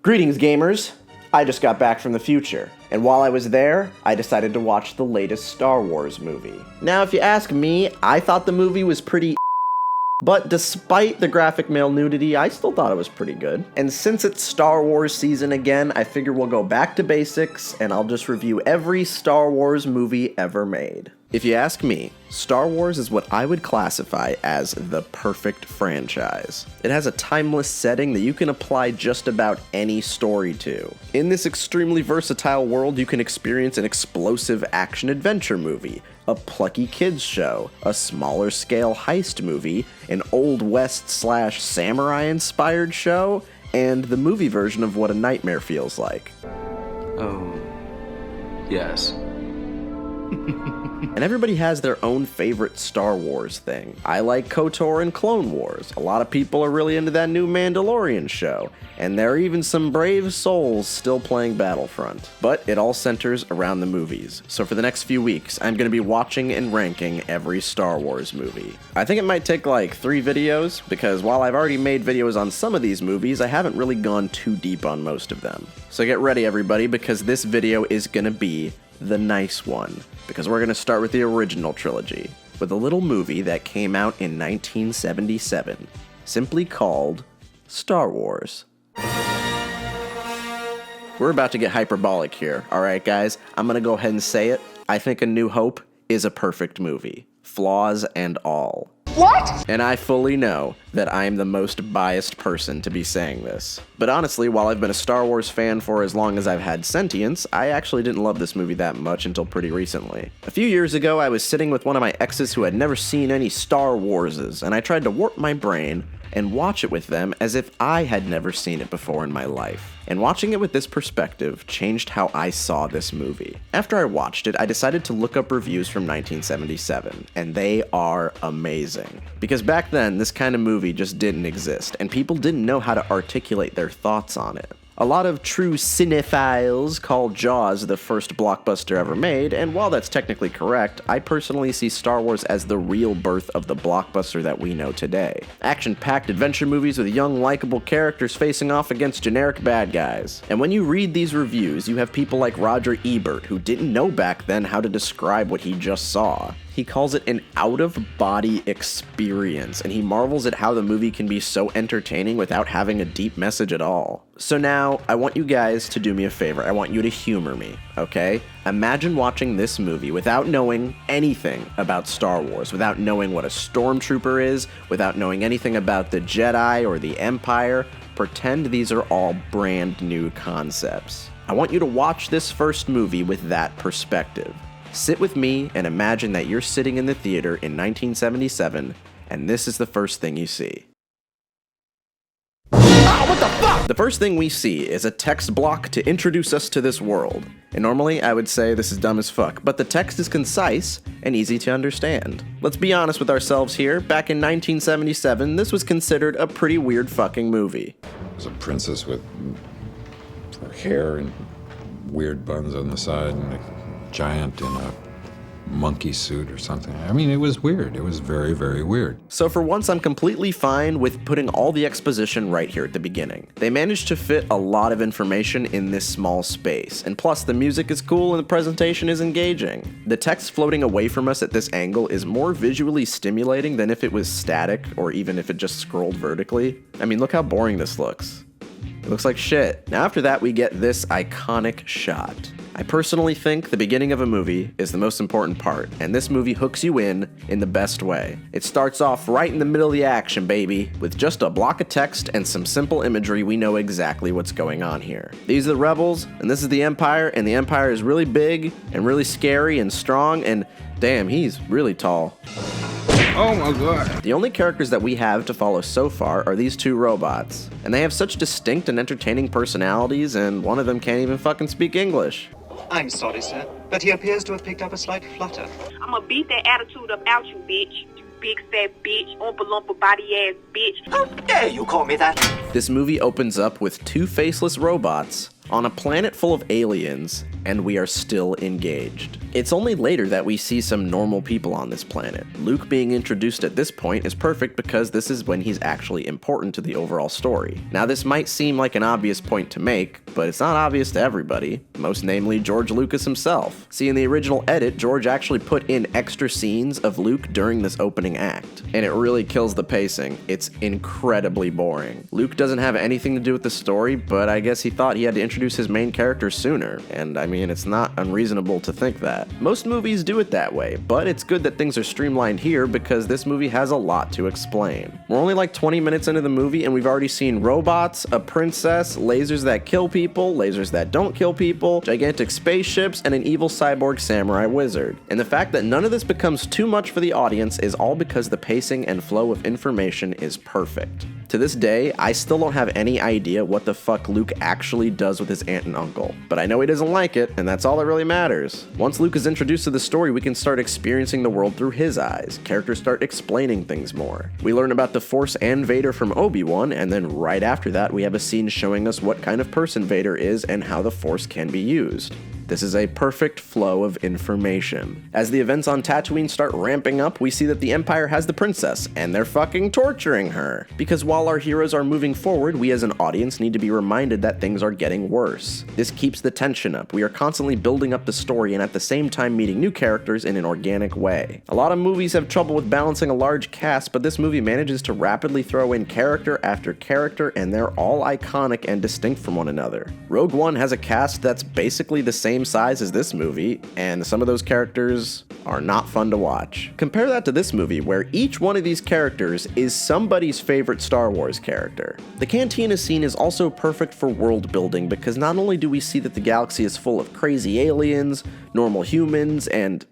Greetings, gamers! I just got back from the future, and while I was there, I decided to watch the latest Star Wars movie. Now, if you ask me, I thought the movie was pretty but despite the graphic male nudity, I still thought it was pretty good. And since it's Star Wars season again, I figure we'll go back to basics, and I'll just review every Star Wars movie ever made. If you ask me, Star Wars is what I would classify as the perfect franchise. It has a timeless setting that you can apply just about any story to. In this extremely versatile world, you can experience an explosive action-adventure movie, a plucky kids show, a smaller scale heist movie, an Old West / samurai-inspired show, and the movie version of what a nightmare feels like. Oh, yes. And everybody has their own favorite Star Wars thing. I like KOTOR and Clone Wars. A lot of people are really into that new Mandalorian show. And there are even some brave souls still playing Battlefront. But it all centers around the movies. So for the next few weeks, I'm going to be watching and ranking every Star Wars movie. I think it might take like 3 videos, because while I've already made videos on some of these movies, I haven't really gone too deep on most of them. So get ready, everybody, because this video is going to be the nice one, because we're going to start with the original trilogy, with a little movie that came out in 1977, simply called Star Wars. We're about to get hyperbolic here, alright guys? I'm going to go ahead and say it. I think A New Hope is a perfect movie, flaws and all. What? And I fully know that I am the most biased person to be saying this. But honestly, while I've been a Star Wars fan for as long as I've had sentience, I actually didn't love this movie that much until pretty recently. A few years ago, I was sitting with one of my exes who had never seen any Star Warses, and I tried to warp my brain and watch it with them as if I had never seen it before in my life. And watching it with this perspective changed how I saw this movie. After I watched it, I decided to look up reviews from 1977, and they are amazing. Because back then, this kind of movie just didn't exist, and people didn't know how to articulate their thoughts on it. A lot of true cinephiles call Jaws the first blockbuster ever made, and while that's technically correct, I personally see Star Wars as the real birth of the blockbuster that we know today. Action-packed adventure movies with young, likable characters facing off against generic bad guys. And when you read these reviews, you have people like Roger Ebert, who didn't know back then how to describe what he just saw. He calls it an out-of-body experience, and he marvels at how the movie can be so entertaining without having a deep message at all. So now, I want you guys to do me a favor. I want you to humor me, okay? Imagine watching this movie without knowing anything about Star Wars, without knowing what a stormtrooper is, without knowing anything about the Jedi or the Empire. Pretend these are all brand new concepts. I want you to watch this first movie with that perspective. Sit with me and imagine that you're sitting in the theater in 1977, and this is the first thing you see. Ah, what the fuck? The first thing we see is a text block to introduce us to this world. And normally I would say this is dumb as fuck, but the text is concise and easy to understand. Let's be honest with ourselves here. Back in 1977, this was considered a pretty weird fucking movie. There's a princess with her hair and weird buns on the side and a giant in a monkey suit or something. I mean, it was weird. It was very, very weird. So for once, I'm completely fine with putting all the exposition right here at the beginning. They managed to fit a lot of information in this small space, and plus the music is cool and the presentation is engaging. The text floating away from us at this angle is more visually stimulating than if it was static or even if it just scrolled vertically. I mean, look how boring this looks. It looks like shit. Now after that, we get this iconic shot. I personally think the beginning of a movie is the most important part, and this movie hooks you in the best way. It starts off right in the middle of the action, baby. With just a block of text and some simple imagery, we know exactly what's going on here. These are the rebels, and this is the Empire, and the Empire is really big and really scary and strong, and damn, he's really tall. Oh my god. The only characters that we have to follow so far are these 2 robots, and they have such distinct and entertaining personalities, and one of them can't even fucking speak English. I'm sorry, sir, but he appears to have picked up a slight flutter. I'ma beat that attitude up out you, bitch. You big fat bitch, oompa loompa body ass bitch. How dare you call me that? This movie opens up with 2 faceless robots on a planet full of aliens, and we are still engaged. It's only later that we see some normal people on this planet. Luke being introduced at this point is perfect because this is when he's actually important to the overall story. Now this might seem like an obvious point to make, but it's not obvious to everybody, most namely George Lucas himself. See, in the original edit, George actually put in extra scenes of Luke during this opening act, and it really kills the pacing. It's incredibly boring. Luke doesn't have anything to do with the story, but I guess he thought he had to introduce his main character sooner, and I mean, it's not unreasonable to think that. Most movies do it that way, but it's good that things are streamlined here because this movie has a lot to explain. We're only like 20 minutes into the movie and we've already seen robots, a princess, lasers that kill people, lasers that don't kill people, gigantic spaceships, and an evil cyborg samurai wizard. And the fact that none of this becomes too much for the audience is all because the pacing and flow of information is perfect. To this day, I still don't have any idea what the fuck Luke actually does with his aunt and uncle, but I know he doesn't like it, and that's all that really matters. Once Luke is introduced to the story, we can start experiencing the world through his eyes. Characters start explaining things more. We learn about the Force and Vader from Obi-Wan, and then right after that, we have a scene showing us what kind of person Vader is and how the Force can be used. This is a perfect flow of information. As the events on Tatooine start ramping up, we see that the Empire has the princess, and they're fucking torturing her. Because while our heroes are moving forward, we as an audience need to be reminded that things are getting worse. This keeps the tension up. We are constantly building up the story and at the same time meeting new characters in an organic way. A lot of movies have trouble with balancing a large cast, but this movie manages to rapidly throw in character after character, and they're all iconic and distinct from one another. Rogue One has a cast that's basically the same size as this movie, and some of those characters are not fun to watch. Compare that to this movie, where each one of these characters is somebody's favorite Star Wars character. The Cantina scene is also perfect for world building because not only do we see that the galaxy is full of crazy aliens, normal humans, and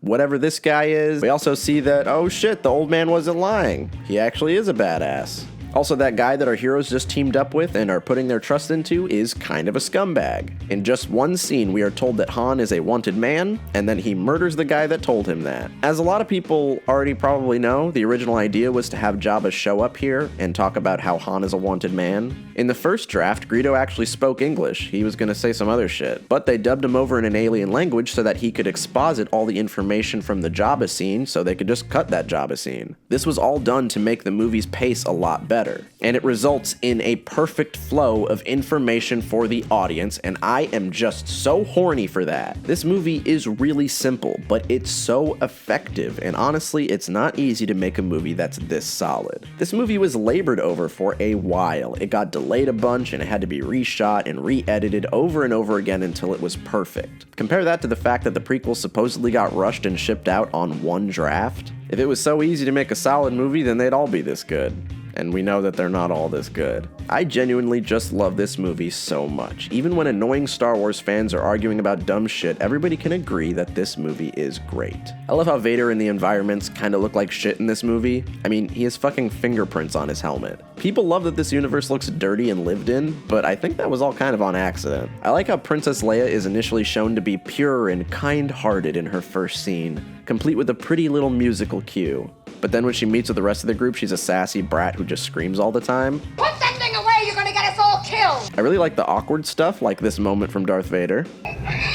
whatever this guy is, we also see that, oh shit, the old man wasn't lying. He actually is a badass. Also, that guy that our heroes just teamed up with and are putting their trust into is kind of a scumbag. In just one scene, we are told that Han is a wanted man, and then he murders the guy that told him that. As a lot of people already probably know, the original idea was to have Jabba show up here and talk about how Han is a wanted man. In the first draft, Greedo actually spoke English. He was gonna say some other shit, but they dubbed him over in an alien language so that he could exposit all the information from the Jabba scene so they could just cut that Jabba scene. This was all done to make the movie's pace a lot better, and it results in a perfect flow of information for the audience, and I am just so horny for that. This movie is really simple, but it's so effective, and honestly, it's not easy to make a movie that's this solid. This movie was labored over for a while. It got delayed a bunch, and it had to be reshot and re-edited over and over again until it was perfect. Compare that to the fact that the prequels supposedly got rushed and shipped out on one draft. If it was so easy to make a solid movie, then they'd all be this good. And we know that they're not all this good. I genuinely just love this movie so much. Even when annoying Star Wars fans are arguing about dumb shit, everybody can agree that this movie is great. I love how Vader and the environments kinda look like shit in this movie. I mean, he has fucking fingerprints on his helmet. People love that this universe looks dirty and lived in, but I think that was all kind of on accident. I like how Princess Leia is initially shown to be pure and kind-hearted in her first scene, complete with a pretty little musical cue. But then when she meets with the rest of the group, she's a sassy brat who just screams all the time. Put that thing away, you're gonna get us all killed! I really like the awkward stuff, like this moment from Darth Vader. I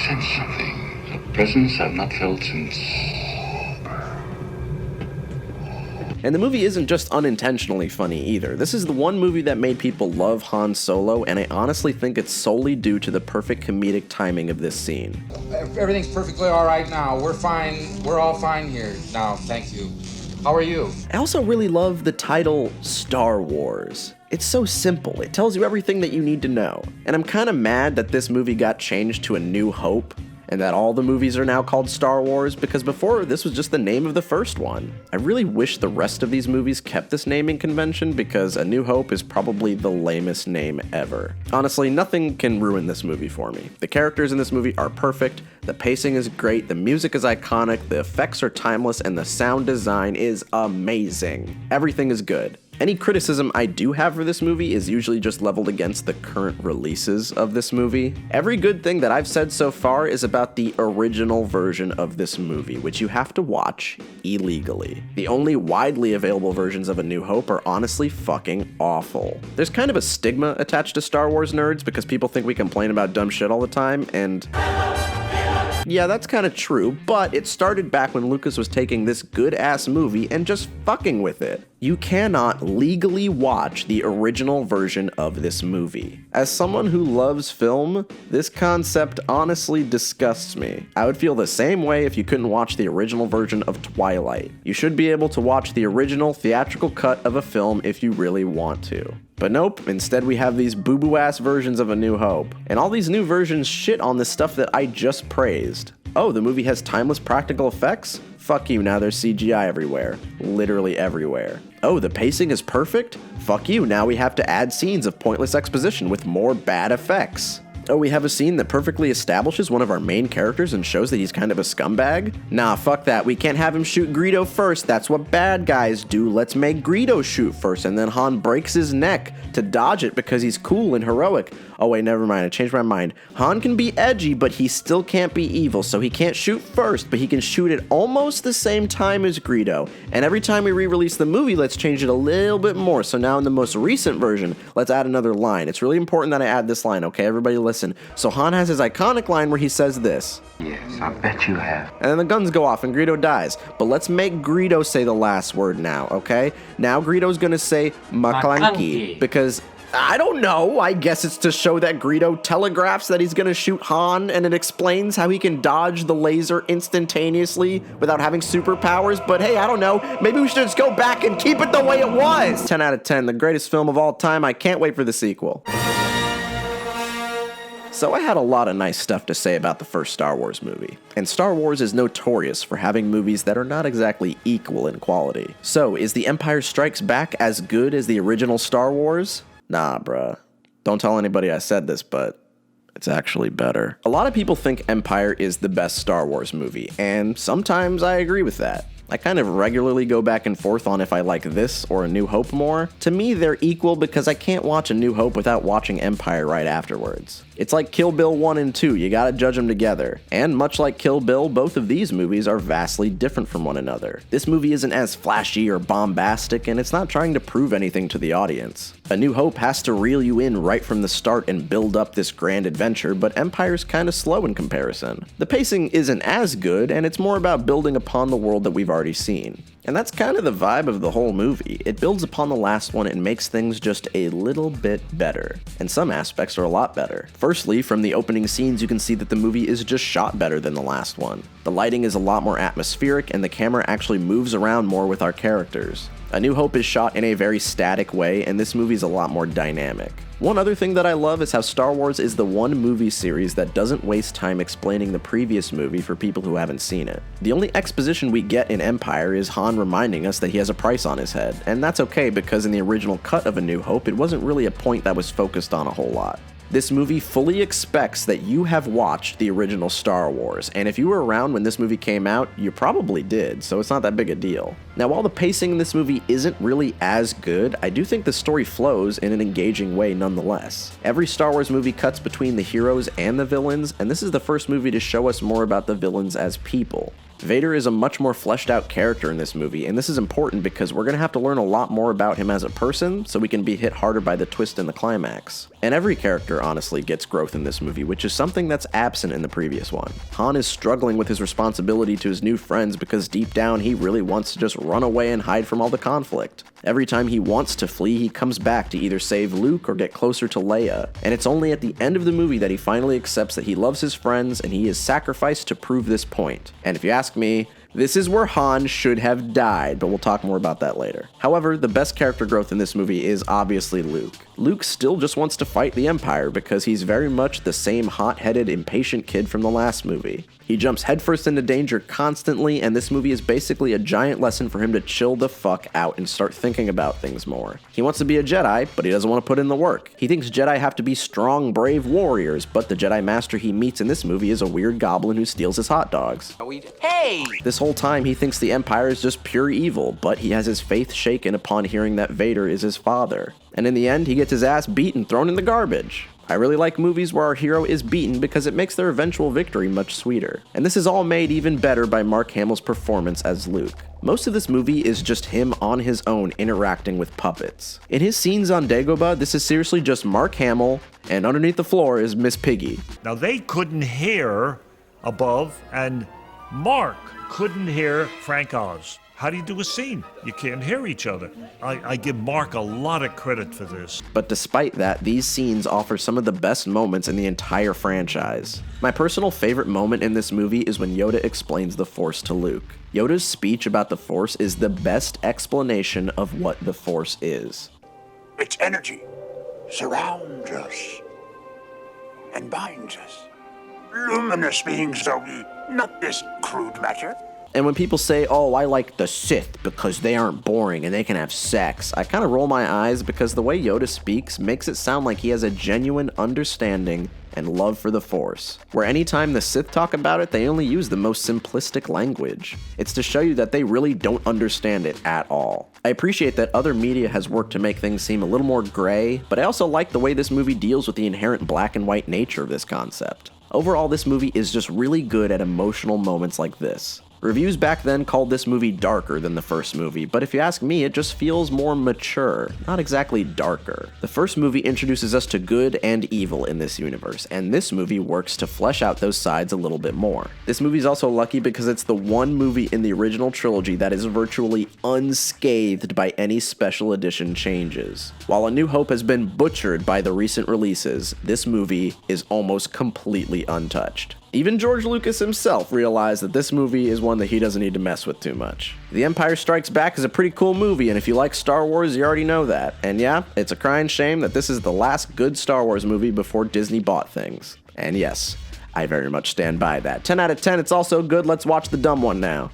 sense something. A presence I've not felt since... And the movie isn't just unintentionally funny either. This is the one movie that made people love Han Solo, and I honestly think it's solely due to the perfect comedic timing of this scene. Everything's perfectly all right now. We're fine. We're all fine here now, thank you. How are you? I also really love the title Star Wars. It's so simple. It tells you everything that you need to know. And I'm kind of mad that this movie got changed to A New Hope, and that all the movies are now called Star Wars, because before this was just the name of the first one. I really wish the rest of these movies kept this naming convention, because A New Hope is probably the lamest name ever. Honestly, nothing can ruin this movie for me. The characters in this movie are perfect, the pacing is great, the music is iconic, the effects are timeless, and the sound design is amazing. Everything is good. Any criticism I do have for this movie is usually just leveled against the current releases of this movie. Every good thing that I've said so far is about the original version of this movie, which you have to watch illegally. The only widely available versions of A New Hope are honestly fucking awful. There's kind of a stigma attached to Star Wars nerds because people think we complain about dumb shit all the time, and yeah, that's kind of true, but it started back when Lucas was taking this good-ass movie and just fucking with it. You cannot legally watch the original version of this movie. As someone who loves film, this concept honestly disgusts me. I would feel the same way if you couldn't watch the original version of Twilight. You should be able to watch the original theatrical cut of a film if you really want to. But nope, instead we have these boo-boo-ass versions of A New Hope. And all these new versions shit on the stuff that I just praised. Oh, the movie has timeless practical effects? Fuck you, now there's CGI everywhere. Literally everywhere. Oh, the pacing is perfect? Fuck you, now we have to add scenes of pointless exposition with more bad effects. Oh, we have a scene that perfectly establishes one of our main characters and shows that he's kind of a scumbag? Nah, fuck that. We can't have him shoot Greedo first. That's what bad guys do. Let's make Greedo shoot first, and then Han breaks his neck to dodge it because he's cool and heroic. Oh wait, never mind. I changed my mind. Han can be edgy, but he still can't be evil, so he can't shoot first, but he can shoot at almost the same time as Greedo. And every time we re-release the movie, let's change it a little bit more. So now in the most recent version, let's add another line. It's really important that I add this line, okay? Everybody listen. So Han has his iconic line where he says this. Yes, I bet you have. And then the guns go off and Greedo dies. But let's make Greedo say the last word now, okay? Now Greedo's gonna say McClunky, because I don't know, I guess it's to show that Greedo telegraphs that he's gonna shoot Han, and it explains how he can dodge the laser instantaneously without having superpowers, but hey, I don't know, maybe we should just go back and keep it the way it was! 10 out of 10, the greatest film of all time, I can't wait for the sequel. So I had a lot of nice stuff to say about the first Star Wars movie, and Star Wars is notorious for having movies that are not exactly equal in quality. So, is The Empire Strikes Back as good as the original Star Wars? Nah, bruh. Don't tell anybody I said this, but it's actually better. A lot of people think Empire is the best Star Wars movie, and sometimes I agree with that. I kind of regularly go back and forth on if I like this or A New Hope more. To me, they're equal because I can't watch A New Hope without watching Empire right afterwards. It's like Kill Bill 1 and 2, you gotta judge them together. And much like Kill Bill, both of these movies are vastly different from one another. This movie isn't as flashy or bombastic, and it's not trying to prove anything to the audience. A New Hope has to reel you in right from the start and build up this grand adventure, but Empire's kinda slow in comparison. The pacing isn't as good, and it's more about building upon the world that we've already seen. And that's kind of the vibe of the whole movie. It builds upon the last one and makes things just a little bit better. And some aspects are a lot better. Firstly, from the opening scenes, you can see that the movie is just shot better than the last one. The lighting is a lot more atmospheric, and the camera actually moves around more with our characters. A New Hope is shot in a very static way, and this movie's a lot more dynamic. One other thing that I love is how Star Wars is the one movie series that doesn't waste time explaining the previous movie for people who haven't seen it. The only exposition we get in Empire is Han reminding us that he has a price on his head, and that's okay because in the original cut of A New Hope, it wasn't really a point that was focused on a whole lot. This movie fully expects that you have watched the original Star Wars, and if you were around when this movie came out, you probably did, so it's not that big a deal. Now, while the pacing in this movie isn't really as good, I do think the story flows in an engaging way nonetheless. Every Star Wars movie cuts between the heroes and the villains, and this is the first movie to show us more about the villains as people. Vader is a much more fleshed out character in this movie, and this is important because we're going to have to learn a lot more about him as a person so we can be hit harder by the twist in the climax. And every character, honestly, gets growth in this movie, which is something that's absent in the previous one. Han is struggling with his responsibility to his new friends because deep down he really wants to just run away and hide from all the conflict. Every time he wants to flee, he comes back to either save Luke or get closer to Leia, and it's only at the end of the movie that he finally accepts that he loves his friends and he is sacrificed to prove this point. And if you ask me, this is where Han should have died, but we'll talk more about that later. However, the best character growth in this movie is obviously Luke. Luke still just wants to fight the Empire because he's very much the same hot-headed, impatient kid from the last movie. He jumps headfirst into danger constantly, and this movie is basically a giant lesson for him to chill the fuck out and start thinking about things more. He wants to be a Jedi, but he doesn't want to put in the work. He thinks Jedi have to be strong, brave warriors, but the Jedi Master he meets in this movie is a weird goblin who steals his hot dogs. Hey! This whole time he thinks the Empire is just pure evil, but he has his faith shaken upon hearing that Vader is his father. And in the end, he gets his ass beat and thrown in the garbage. I really like movies where our hero is beaten because it makes their eventual victory much sweeter. And this is all made even better by Mark Hamill's performance as Luke. Most of this movie is just him on his own interacting with puppets. In his scenes on Dagobah, this is seriously just Mark Hamill, and underneath the floor is Miss Piggy. Now they couldn't hear above, and Mark couldn't hear Frank Oz. How do you do a scene? You can't hear each other. I give Mark a lot of credit for this. But despite that, these scenes offer some of the best moments in the entire franchise. My personal favorite moment in this movie is when Yoda explains the Force to Luke. Yoda's speech about the Force is the best explanation of what the Force is. Its energy surrounds us and binds us. Luminous beings are we, not this crude matter. And when people say, oh, I like the Sith because they aren't boring and they can have sex, I kind of roll my eyes because the way Yoda speaks makes it sound like he has a genuine understanding and love for the Force, where anytime the Sith talk about it, they only use the most simplistic language. It's to show you that they really don't understand it at all. I appreciate that other media has worked to make things seem a little more gray, but I also like the way this movie deals with the inherent black and white nature of this concept. Overall, this movie is just really good at emotional moments like this. Reviews back then called this movie darker than the first movie, but if you ask me, it just feels more mature, not exactly darker. The first movie introduces us to good and evil in this universe, and this movie works to flesh out those sides a little bit more. This movie's also lucky because it's the one movie in the original trilogy that is virtually unscathed by any special edition changes. While A New Hope has been butchered by the recent releases, this movie is almost completely untouched. Even George Lucas himself realized that this movie is one that he doesn't need to mess with too much. The Empire Strikes Back is a pretty cool movie, and if you like Star Wars, you already know that. And yeah, it's a crying shame that this is the last good Star Wars movie before Disney bought things. And yes, I very much stand by that. 10 out of 10, it's also good. Let's watch the dumb one now.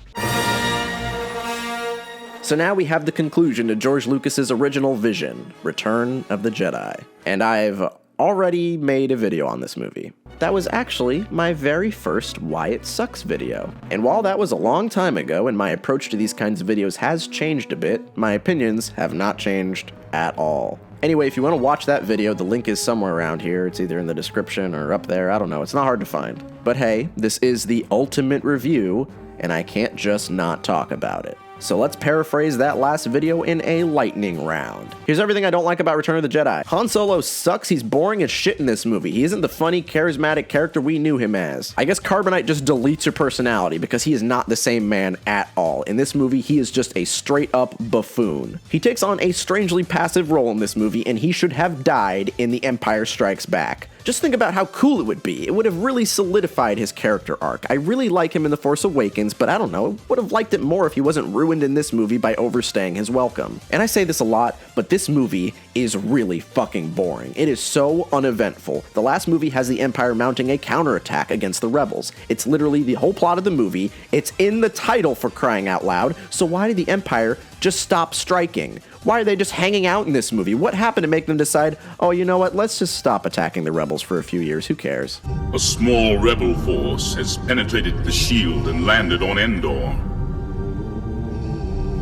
So now we have the conclusion to George Lucas's original vision, Return of the Jedi. And I've already made a video on this movie. That was actually my very first Why It Sucks video. And while that was a long time ago and my approach to these kinds of videos has changed a bit, my opinions have not changed at all. Anyway, if you want to watch that video, the link is somewhere around here. It's either in the description or up there, I don't know, it's not hard to find. But hey, this is the ultimate review, and I can't just not talk about it. So let's paraphrase that last video in a lightning round. Here's everything I don't like about Return of the Jedi. Han Solo sucks, he's boring as shit in this movie. He isn't the funny, charismatic character we knew him as. I guess Carbonite just deletes your personality because he is not the same man at all. In this movie, he is just a straight up buffoon. He takes on a strangely passive role in this movie, and he should have died in The Empire Strikes Back. Just think about how cool it would be. It would have really solidified his character arc. I really like him in The Force Awakens, but I don't know, would have liked it more if he wasn't ruined in this movie by overstaying his welcome. And I say this a lot, but this movie is really fucking boring. It is so uneventful. The last movie has the Empire mounting a counterattack against the rebels. It's literally the whole plot of the movie. It's in the title, for crying out loud. So why did the Empire just stop striking? Why are they just hanging out in this movie? What happened to make them decide, oh, you know what, let's just stop attacking the rebels for a few years, who cares? A small rebel force has penetrated the shield and landed on Endor.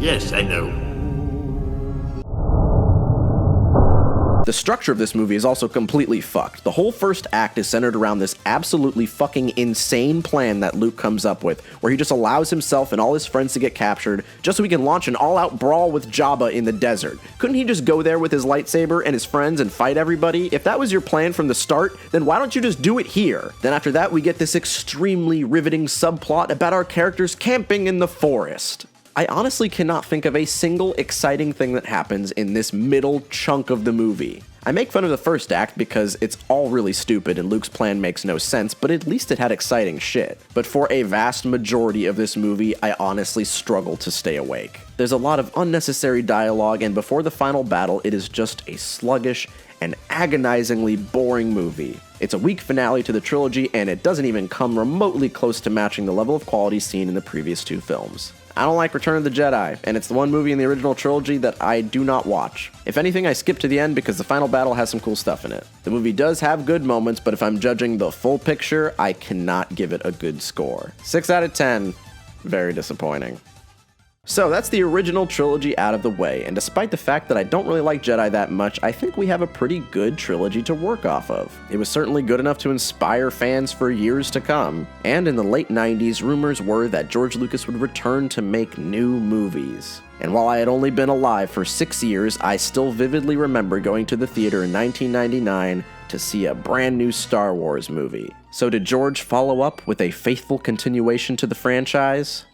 Yes, I know. The structure of this movie is also completely fucked. The whole first act is centered around this absolutely fucking insane plan that Luke comes up with, where he just allows himself and all his friends to get captured just so he can launch an all-out brawl with Jabba in the desert. Couldn't he just go there with his lightsaber and his friends and fight everybody? If that was your plan from the start, then why don't you just do it here? Then after that, we get this extremely riveting subplot about our characters camping in the forest. I honestly cannot think of a single exciting thing that happens in this middle chunk of the movie. I make fun of the first act because it's all really stupid and Luke's plan makes no sense, but at least it had exciting shit. But for a vast majority of this movie, I honestly struggle to stay awake. There's a lot of unnecessary dialogue, and before the final battle, it is just a sluggish and agonizingly boring movie. It's a weak finale to the trilogy, and it doesn't even come remotely close to matching the level of quality seen in the previous two films. I don't like Return of the Jedi, and it's the one movie in the original trilogy that I do not watch. If anything, I skip to the end because the final battle has some cool stuff in it. The movie does have good moments, but if I'm judging the full picture, I cannot give it a good score. 6 out of 10. Very disappointing. So that's the original trilogy out of the way, and despite the fact that I don't really like Jedi that much, I think we have a pretty good trilogy to work off of. It was certainly good enough to inspire fans for years to come, and in the late 90s, rumors were that George Lucas would return to make new movies. And while I had only been alive for 6 years, I still vividly remember going to the theater in 1999 to see a brand new Star Wars movie. So did George follow up with a faithful continuation to the franchise?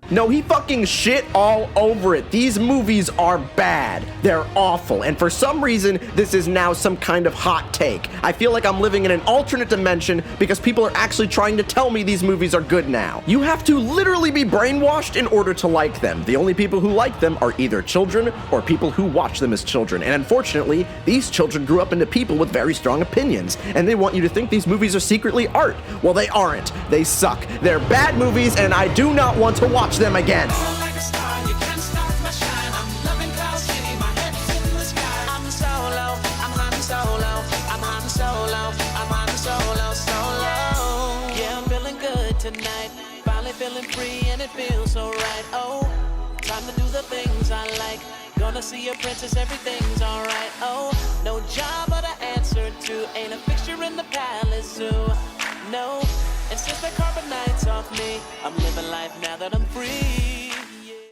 No, he fucking shit all over it. These movies are bad. They're awful. And for some reason, this is now some kind of hot take. I feel like I'm living in an alternate dimension because people are actually trying to tell me these movies are good now. You have to literally be brainwashed in order to like them. The only people who like them are either children or people who watch them as children. And unfortunately, these children grew up into people with very strong opinions. And they want you to think these movies are secretly art. Well, they aren't. They suck. They're bad movies, and I do not want to watch them again. Tonight, finally feeling free and it feels so right. Oh, time to do the things I like. Gonna see a princess, everything's alright. Oh, no job but an answer to. Ain't a fixture in the palace zoo. No, and since the carbon nights off me, I'm living life now that I'm free.